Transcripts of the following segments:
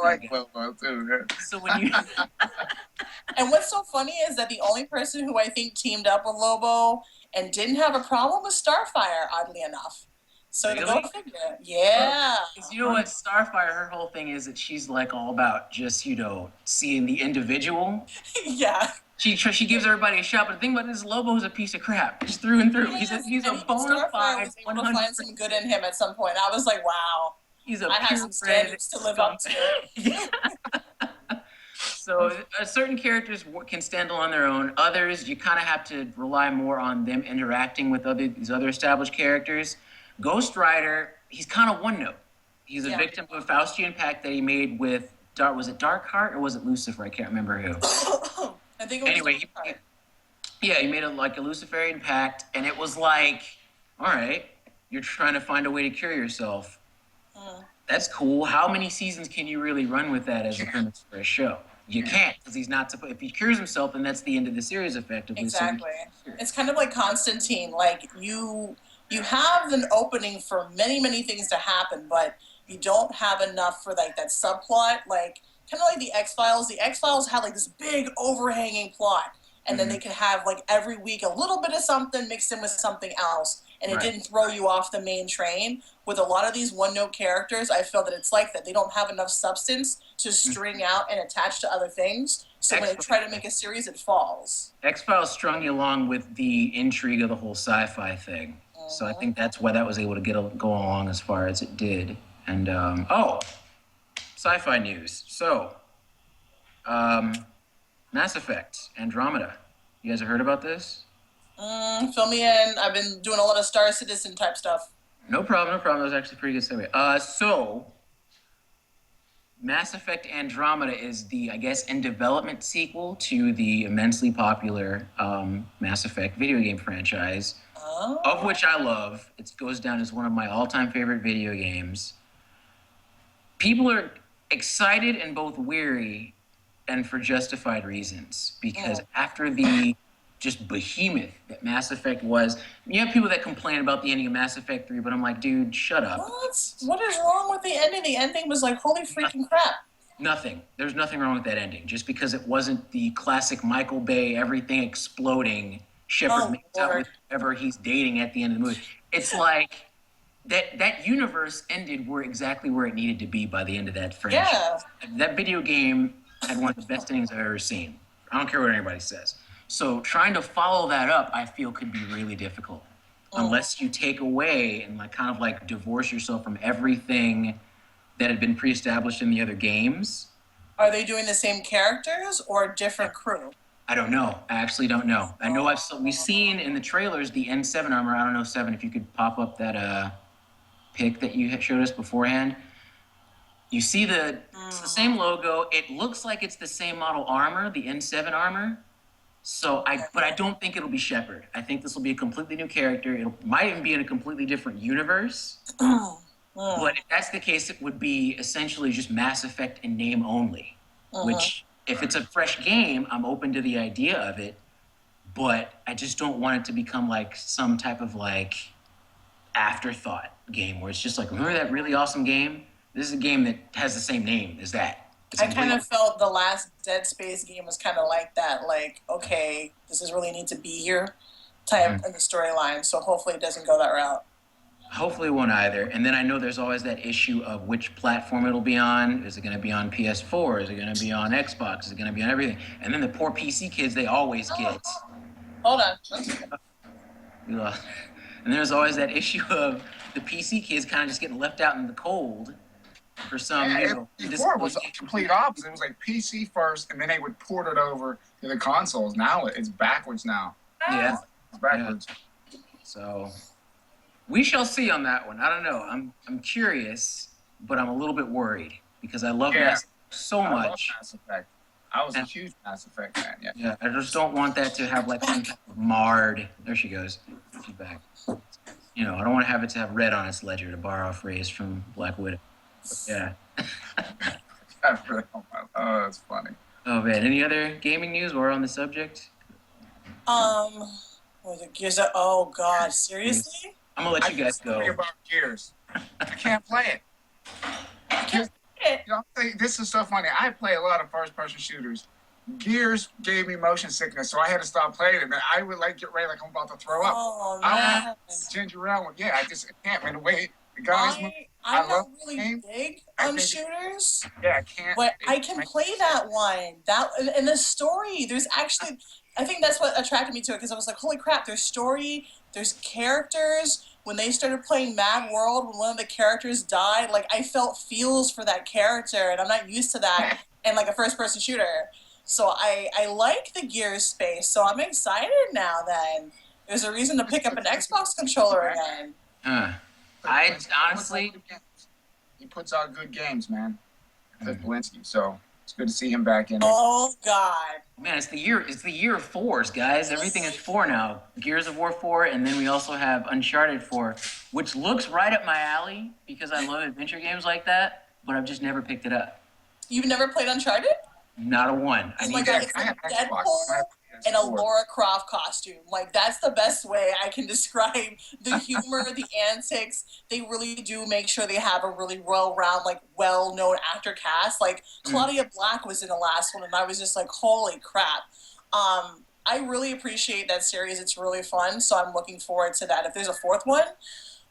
like Lobo too. So when you And what's so funny is that the only person who I think teamed up with Lobo and didn't have a problem was Starfire, oddly enough. So to go Really? figure, yeah. Because you know what, Starfire, her whole thing is that she's like all about just, you know, seeing the individual. Yeah. She gives everybody a shot, but the thing about this, Lobo's a piece of crap, just through and through. He's a bona Starfire fide was able to find some good in him at some point. I was like, wow. He's a I have some standards to live up to. So certain characters can stand on their own. Others, you kind of have to rely more on them interacting with these other established characters. Ghost Rider, he's kind of one note. He's a victim of a Faustian pact that he made with, was it Darkheart or was it Lucifer? I can't remember who. I think it was anyway, he made like a Luciferian pact, and it was like, all right, you're trying to find a way to cure yourself. That's cool. How many seasons can you really run with that as a premise for a show? You can't, because he's not supposed. If he cures himself, then that's the end of the series, effectively. Exactly. It's kind of like Constantine. Like you have an opening for many things to happen, but you don't have enough for like that subplot. Like kind of like the X-Files. The X-Files had like this big overhanging plot, and then they could have like every week a little bit of something mixed in with something else, and it didn't throw you off the main train. With a lot of these one-note characters, I feel that it's like that. They don't have enough substance to string out and attach to other things. So when they try to make a series, it falls. X-Files strung you along with the intrigue of the whole sci-fi thing. So I think that's why that was able to go along as far as it did. And, sci-fi news. So, Mass Effect, Andromeda. You guys have heard about this? Fill me in. I've been doing a lot of Star Citizen type stuff. No problem. That was actually a pretty good segue. So, Mass Effect Andromeda is the, I guess, in development sequel to the immensely popular Mass Effect video game franchise, of which I love. It goes down as one of my all-time favorite video games. People are excited and both weary, and for justified reasons, because after the just behemoth that Mass Effect was, you have people that complain about the ending of Mass Effect 3, but I'm like, dude, shut up. What is wrong with the ending? The ending was like, holy freaking crap. Nothing. There's nothing wrong with that ending. Just because it wasn't the classic Michael Bay, everything exploding, Shepard makes out with whoever he's dating at the end of the movie. It's like, that universe ended exactly where it needed to be by the end of that franchise. Yeah. That video game had one of the best endings I've ever seen. I don't care what anybody says. So trying to follow that up, I feel, could be really difficult. Unless you take away and like kind of like divorce yourself from everything that had been pre-established in the other games. Are they doing the same characters or a different crew? I don't know. I actually don't know. I know we've seen in the trailers the N7 armor. I don't know, Seven, if you could pop up that pic that you showed us beforehand. You see it's the same logo. It looks like it's the same model armor, the N7 armor. But I don't think it'll be Shepard. I think this will be a completely new character. It might even be in a completely different universe. But if that's the case, it would be essentially just Mass Effect in name only. Which, if it's a fresh game, I'm open to the idea of it. But I just don't want it to become like some type of like afterthought game where it's just like, remember that really awesome game? This is a game that has the same name as that. I kind of felt the last Dead Space game was kind of like that. Like, okay, does this really need to be here? Type in the storyline. So hopefully it doesn't go that route. Hopefully it won't either. And then I know there's always that issue of which platform it'll be on. Is it going to be on PS4? Is it going to be on Xbox? Is it going to be on everything? And then the poor PC kids, they always get. Hold on. And there's always that issue of the PC kids kind of just getting left out in the cold. For some, before it was a complete opposite. It was like PC first, and then they would port it over to the consoles. Now it's backwards now. Yeah, it's backwards. Yeah. So we shall see on that one. I don't know. I'm curious, but I'm a little bit worried because I love Mass Effect so much. I love Mass Effect. I was a huge Mass Effect fan. Yeah, I just don't want that to have like some type of marred. There she goes. She's back. I don't want to have it to have red on its ledger, to borrow a phrase from Black Widow. Yeah. Oh, that's funny. Oh man, any other gaming news while we're on the subject? Was it Geisha? Oh god, seriously? I'm gonna let you guys go. About Gears. I can't play it. it. You know, this is so funny. I play a lot of first-person shooters. Gears gave me motion sickness, so I had to stop playing it. And I would like get ready like I'm about to throw up. Oh I man. want ginger ale. Yeah, I just can't. Man, the way the guys move, I'm I not love the really game. big I on think shooters, yeah, I can't. but I can play that one. That and the story. There's actually, I think that's what attracted me to it because I was like, holy crap! There's story. There's characters. When they started playing Mad World, when one of the characters died, like I felt feels for that character, and I'm not used to that in like a first-person shooter. So I like the Gears space. So I'm excited now. Then there's a reason to pick up an Xbox controller again. I honestly, he puts out good games, man. Blinsky, so it's good to see him back in. Oh God, man, it's the year of fours, guys. Everything is 4 now. Gears of War 4, and then we also have Uncharted 4, which looks right up my alley because I love adventure games like that, but I've just never picked it up. You've never played Uncharted? Not a one. Oh my God, it's like Deadpool and a Lara Croft costume. Like, that's the best way I can describe the humor, the antics. They really do make sure they have a really well-known actor cast. Like, Claudia Black was in the last one, and I was just like, holy crap. I really appreciate that series. It's really fun, so I'm looking forward to that. If there's a 4th one,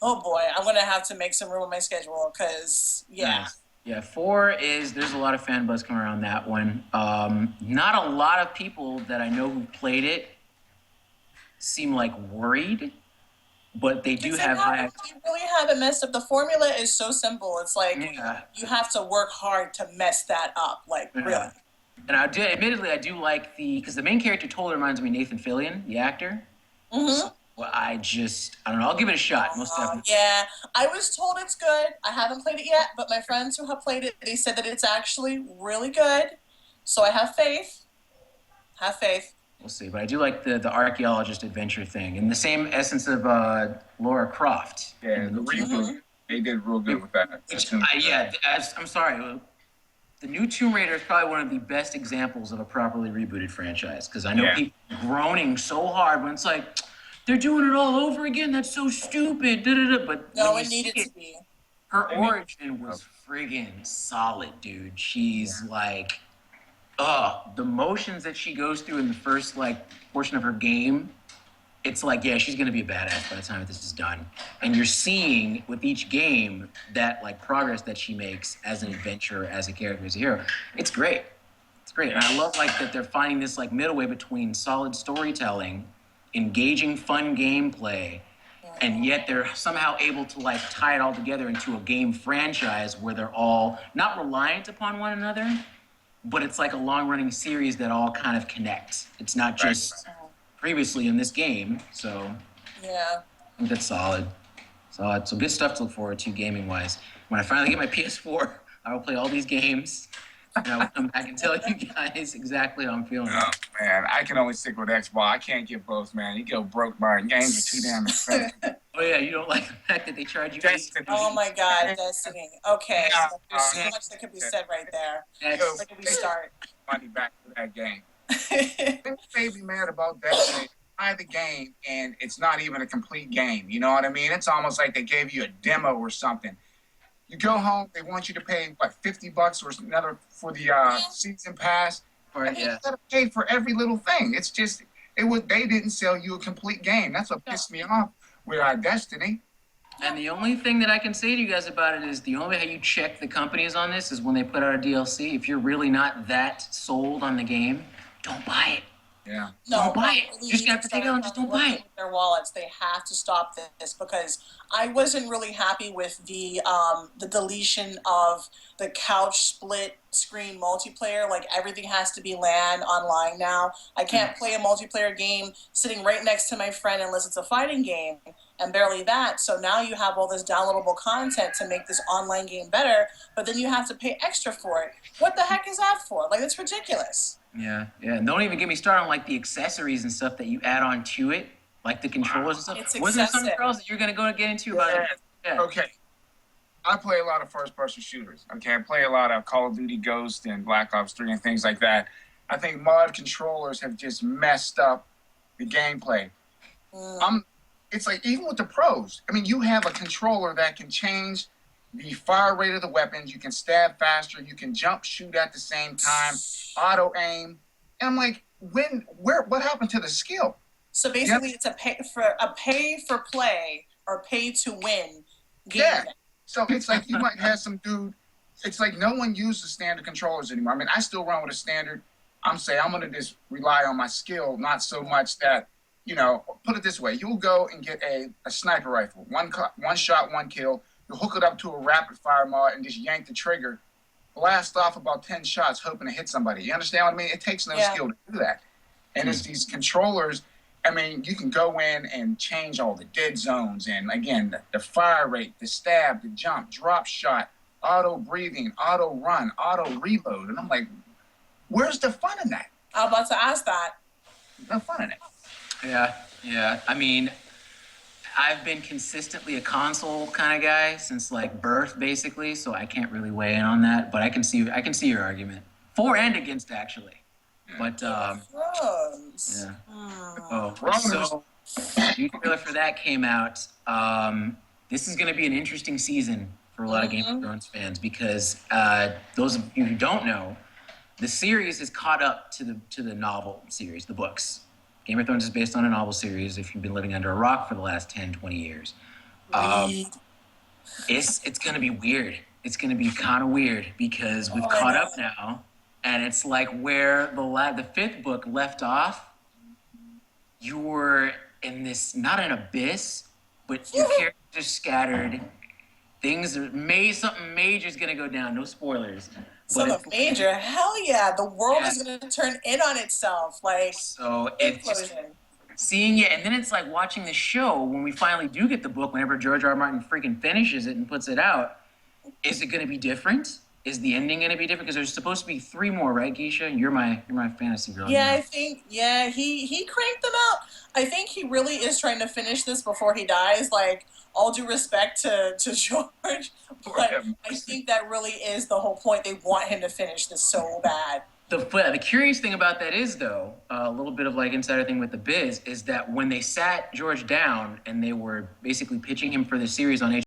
oh boy, I'm going to have to make some room on my schedule because, yeah. Nice. Yeah, 4 is, there's a lot of fan buzz coming around that one. Not a lot of people that I know who played it seem like worried, but they do have high. You really haven't messed up. The formula is so simple. It's like you have to work hard to mess that up, like really. And admittedly, I do like because the main character totally reminds me of Nathan Fillion, the actor. So, well, I don't know. I'll give it a shot, most definitely. Yeah, I was told it's good. I haven't played it yet, but my friends who have played it, they said that it's actually really good. So I have faith. Have faith. We'll see. But I do like the archaeologist adventure thing. And the same essence of Lara Croft. Yeah, the reboot. They did real good with that. I'm sorry. The new Tomb Raider is probably one of the best examples of a properly rebooted franchise. Because I know people groaning so hard when it's like, they're doing it all over again. That's so stupid. But no, it needed to be. Her origin was friggin' solid, dude. She's like, the motions that she goes through in the first portion of her game. It's like, yeah, she's gonna be a badass by the time this is done. And you're seeing with each game that progress that she makes as an adventurer, as a character, as a hero. It's great. It's great. And I love that they're finding this middle way between solid storytelling, engaging fun gameplay, and yet they're somehow able to tie it all together into a game franchise where they're all not reliant upon one another, but it's like a long-running series that all kind of connects. It's not just previously in this game, so yeah, I think that's solid. So good stuff to look forward to gaming-wise. When I finally get my PS4, I will play all these games. And I will come back and tell you guys exactly how I'm feeling. Oh, man, I can only stick with Xbox. I can't get both, man. You go broke by games are too damn expensive. Oh, yeah, you don't like the fact that they charge you Destiny. Oh, my God, Destiny. Okay, there's so much that could be said right there. Where do we start? Money back to that game. They may be mad about Destiny. Buy the game, and it's not even a complete game. You know what I mean? It's almost like they gave you a demo or something. You go home, they want you to pay, $50 or another for the season pass. And you gotta pay for every little thing. It's just, they didn't sell you a complete game. That's what pissed me off with Destiny. And the only thing that I can say to you guys about it is the only way how you check the companies on this is when they put out a DLC. If you're really not that sold on the game, don't buy it. Yeah. No, don't buy it. You're just gonna have to take it out and just don't buy it. Their wallets. They have to stop this because I wasn't really happy with the deletion of the couch split screen multiplayer. Everything has to be LAN online now. I can't play a multiplayer game sitting right next to my friend unless it's a fighting game, and barely that. So now you have all this downloadable content to make this online game better, but then you have to pay extra for it. What the heck is that for? It's ridiculous. Yeah. And don't even get me started on the accessories and stuff that you add on to it, like the controllers and stuff. It's Was there something else that you're gonna get into about it? Yeah. Okay. I play a lot of first-person shooters. Okay, I play a lot of Call of Duty Ghost and Black Ops 3 and things like that. I think mod controllers have just messed up the gameplay. It's even with the pros. I mean, you have a controller that can change the fire rate of the weapons. You can stab faster. You can jump, shoot at the same time, auto aim. And I'm like, what happened to the skill? So basically, it's a pay for play or pay to win game. Yeah. So it's like you might have some dude. It's like no one uses standard controllers anymore. I mean, I still run with a standard. I'm saying I'm going to just rely on my skill, not so much that, put it this way. You'll go and get a sniper rifle, one shot, one kill. You'll hook it up to a rapid fire mod and just yank the trigger, blast off about 10 shots, hoping to hit somebody. You understand what I mean? It takes no skill to do that. And it's these controllers. I mean, you can go in and change all the dead zones. And again, the fire rate, the stab, the jump, drop shot, auto breathing, auto run, auto reload. And I'm like, where's the fun in that? I was about to ask that. No fun in it. Yeah. I mean, I've been consistently a console kind of guy since like birth, basically. So I can't really weigh in on that, but I can see your argument for and against actually. But yeah. Oh, so new trailer for that came out. This is going to be an interesting season for a lot of Game of Thrones fans because those of you who don't know, the series has caught up to the novel series, the books. Game of Thrones is based on a novel series. If you've been living under a rock for the last 10, 20 years, it's going to be weird. It's going to be kind of weird because we've caught up now. And it's like where the fifth book left off, you were in this, not an abyss, but your characters scattered. Something major is going to go down. No spoilers. Something major? Hell yeah. The world is going to turn in on itself. Like, so it's just seeing it. And then it's like watching the show when we finally do get the book, whenever George R. R. Martin freaking finishes it and puts it out. Is it going to be different? Is the ending going to be different? Because there's supposed to be 3 more, right, Geisha? You're my fantasy girl. Yeah, I think, he cranked them out. I think he really is trying to finish this before he dies. Like, all due respect to George, but I think that really is the whole point. They want him to finish this so bad. The curious thing about that is, though, a little bit of like insider thing with the biz, is that when they sat George down and they were basically pitching him for the series on